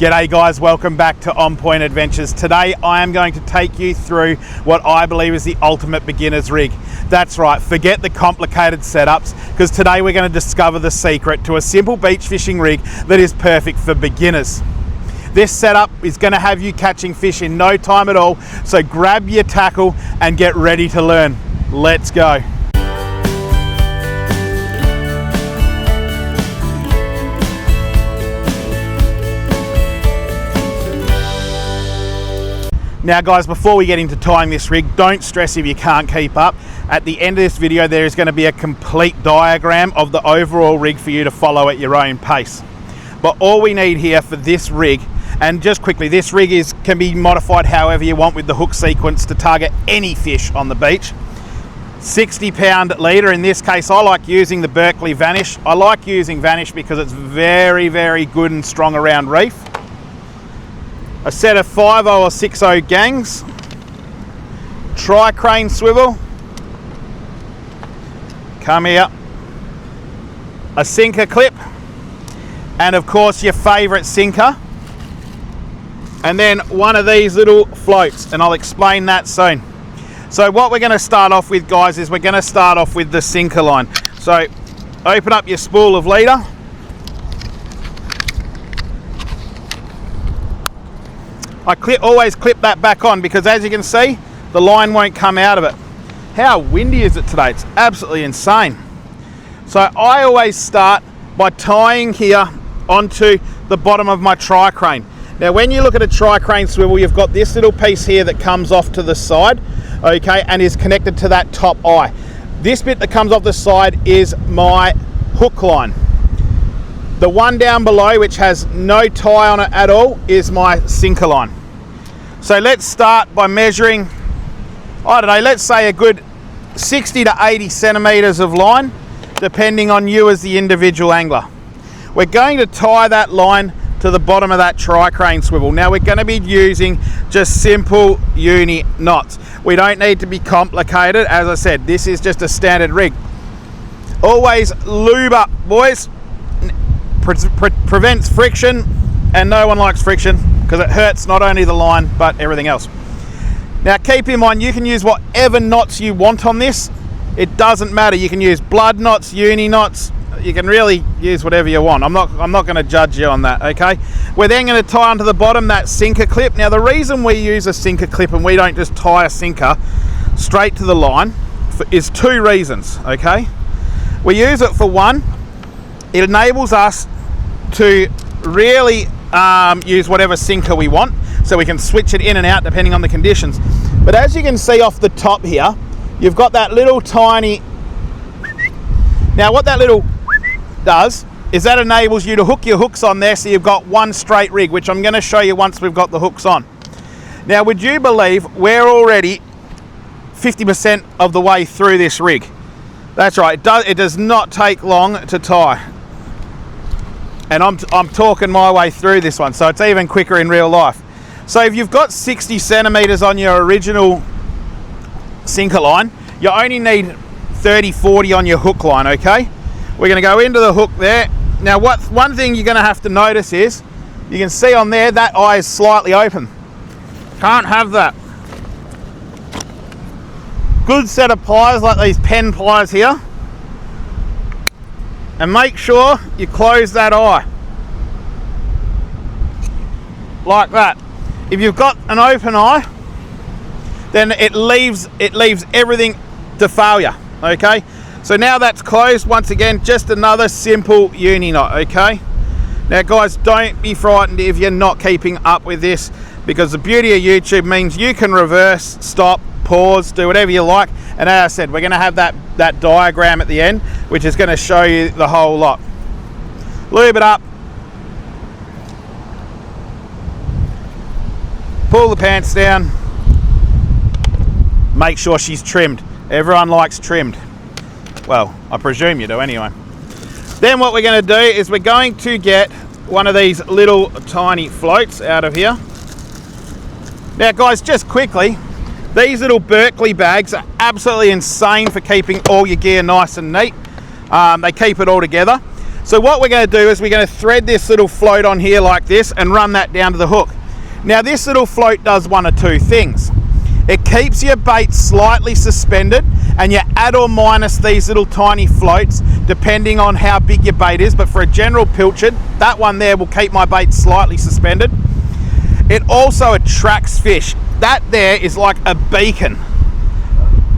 G'day guys, welcome back to On Point Adventures. Today I am going to take you through what I believe is the ultimate beginner's rig. That's right, forget the complicated setups, because today we're going to discover the secret to a simple beach fishing rig that is perfect for beginners. This setup is going to have you catching fish in no time at all, so grab your tackle and get ready to learn. Let's go. Now guys, before we get into tying this rig, don't stress if you can't keep up. At the end of this video, there is going to be a complete diagram of the overall rig for you to follow at your own pace. But all we need here for this rig, and just quickly, this rig can be modified however you want with the hook sequence to target any fish on the beach. 60-pound leader, in this case I like using the Berkeley Vanish. I like using Vanish because it's very, very good and strong around reef. A set of 5/0 or 6/0 gangs, tri-crane swivel, come here, a sinker clip, and of course your favourite sinker, and then one of these little floats, and I'll explain that soon. So what we're going to start off with, guys, is we're going to start off with the sinker line. So open up your spool of leader. I always clip that back on because, as you can see, the line won't come out of it. How windy is it today? It's absolutely insane. So I always start by tying here onto the bottom of my tri-crane. Now when you look at a tri-crane swivel, you've got this little piece here that comes off to the side, okay, and is connected to that top eye. This bit that comes off the side is my hook line. The one down below, which has no tie on it at all, is my sinker line. So let's start by measuring, I don't know, let's say a good 60 to 80 centimeters of line, depending on you as the individual angler. We're going to tie that line to the bottom of that tri-crane swivel. Now we're going to be using just simple uni knots. We don't need to be complicated. As I said, this is just a standard rig. Always lube up, boys. Prevents friction, and no one likes friction because it hurts not only the line but everything else. Now keep in mind, you can use whatever knots you want on this. It doesn't matter. You can use blood knots, uni knots. You can really use whatever you want. I'm not going to judge you on that, okay? We're then going to tie onto the bottom that sinker clip. Now the reason we use a sinker clip and we don't just tie a sinker straight to the line is two reasons, okay? We use it for one, it enables us to really use whatever sinker we want, so we can switch it in and out depending on the conditions. But as you can see off the top here, you've got that little tiny, now what that little does is that enables you to hook your hooks on there, so you've got one straight rig, which I'm going to show you once we've got the hooks on. Now would you believe we're already 50% of the way through this rig? That's right, it does not take long to tie. And I'm talking my way through this one, so it's even quicker in real life. So if you've got 60 centimeters on your original sinker line, you only need 30, 40 on your hook line, okay? We're gonna go into the hook there. Now one thing you're gonna have to notice is, you can see on there, that eye is slightly open. Can't have that. Good set of pliers, like these Penn pliers here. And make sure you close that eye. Like that. If you've got an open eye, then it leaves everything to failure, okay? So now that's closed, once again, just another simple uni knot, okay? Now guys, don't be frightened if you're not keeping up with this, because the beauty of YouTube means you can reverse, stop, pause, do whatever you like. And as I said, we're going to have that diagram at the end, which is going to show you the whole lot. Lube it up. Pull the pants down. Make sure she's trimmed. Everyone likes trimmed. Well, I presume you do anyway. Then what we're going to do is we're going to get one of these little tiny floats out of here. Now guys, just quickly, these little Berkeley bags are absolutely insane for keeping all your gear nice and neat. They keep it all together. So what we're going to do is we're going to thread this little float on here like this and run that down to the hook. Now this little float does one of two things. It keeps your bait slightly suspended, and you add or minus these little tiny floats depending on how big your bait is, but for a general pilchard, that one there will keep my bait slightly suspended. It also attracts fish. That there is like a beacon,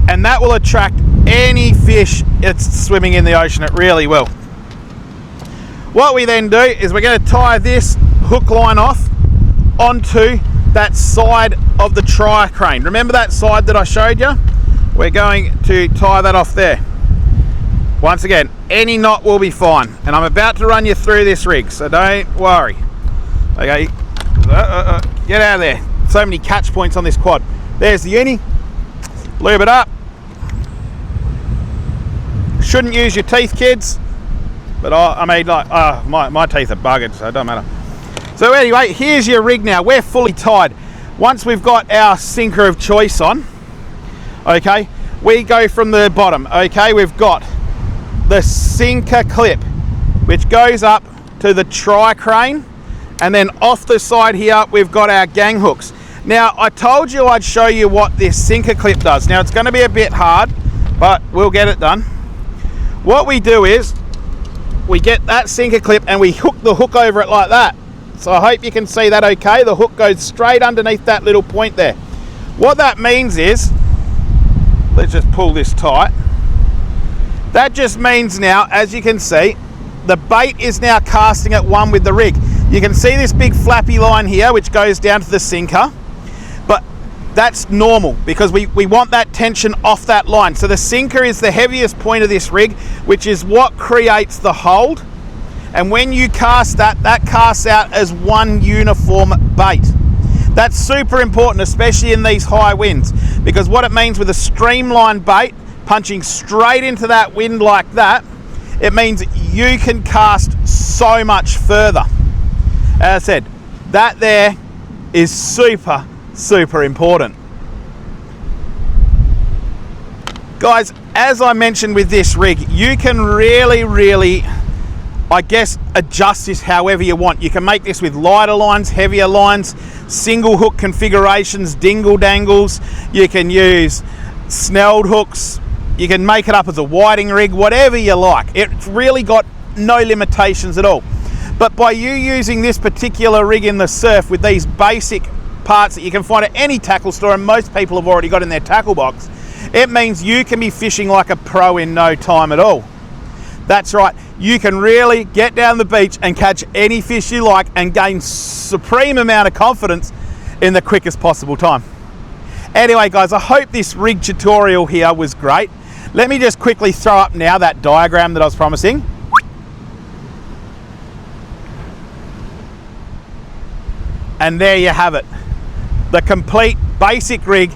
and that will attract any fish that's swimming in the ocean. It really will. What we then do is we're going to tie this hook line off onto that side of the tri crane. Remember that side that I showed you? We're going to tie that off there. Once again, any knot will be fine, and I'm about to run you through this rig, so don't worry. Okay, get out of there. So many catch points on this quad. There's the uni. Lube it up. Shouldn't use your teeth, kids, but I mean, like, my teeth are buggered, so it don't matter. So anyway, here's your rig now. We're fully tied. Once we've got our sinker of choice on, okay, we go from the bottom. Okay, we've got the sinker clip, which goes up to the tri crane, and then off the side here, we've got our gang hooks. Now, I told you I'd show you what this sinker clip does. Now, it's going to be a bit hard, but we'll get it done. What we do is we get that sinker clip and we hook the hook over it like that. So I hope you can see that okay. The hook goes straight underneath that little point there. What that means is, let's just pull this tight. That just means now, as you can see, the bait is now casting at one with the rig. You can see this big flappy line here, which goes down to the sinker, but that's normal because we want that tension off that line. So the sinker is the heaviest point of this rig, which is what creates the hold. And when you cast that, that casts out as one uniform bait. That's super important, especially in these high winds, because what it means with a streamlined bait punching straight into that wind like that, it means you can cast so much further. As I said, that there is super, super important. Guys, as I mentioned with this rig, you can really, I guess, adjust this however you want. You can make this with lighter lines, heavier lines, single hook configurations, dingle dangles. You can use snelled hooks. You can make it up as a whiting rig, whatever you like. It's really got no limitations at all. But by you using this particular rig in the surf with these basic parts that you can find at any tackle store, and most people have already got in their tackle box, it means you can be fishing like a pro in no time at all. That's right, you can really get down the beach and catch any fish you like and gain supreme amount of confidence in the quickest possible time. Anyway guys, I hope this rig tutorial here was great. Let me just quickly throw up now that diagram that I was promising. And there you have it. The complete basic rig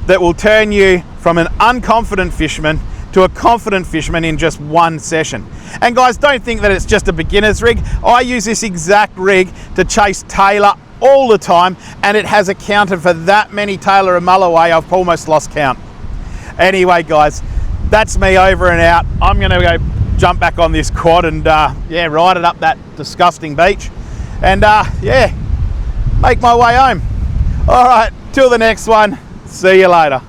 that will turn you from an unconfident fisherman to a confident fisherman in just one session. And guys, don't think that it's just a beginner's rig. I use this exact rig to chase tailor all the time, and it has accounted for that many tailor and mull away, I've almost lost count. Anyway guys, that's me over and out. I'm gonna go jump back on this quad and yeah, ride it up that disgusting beach and yeah, make my way home. All right, till the next one, see you later.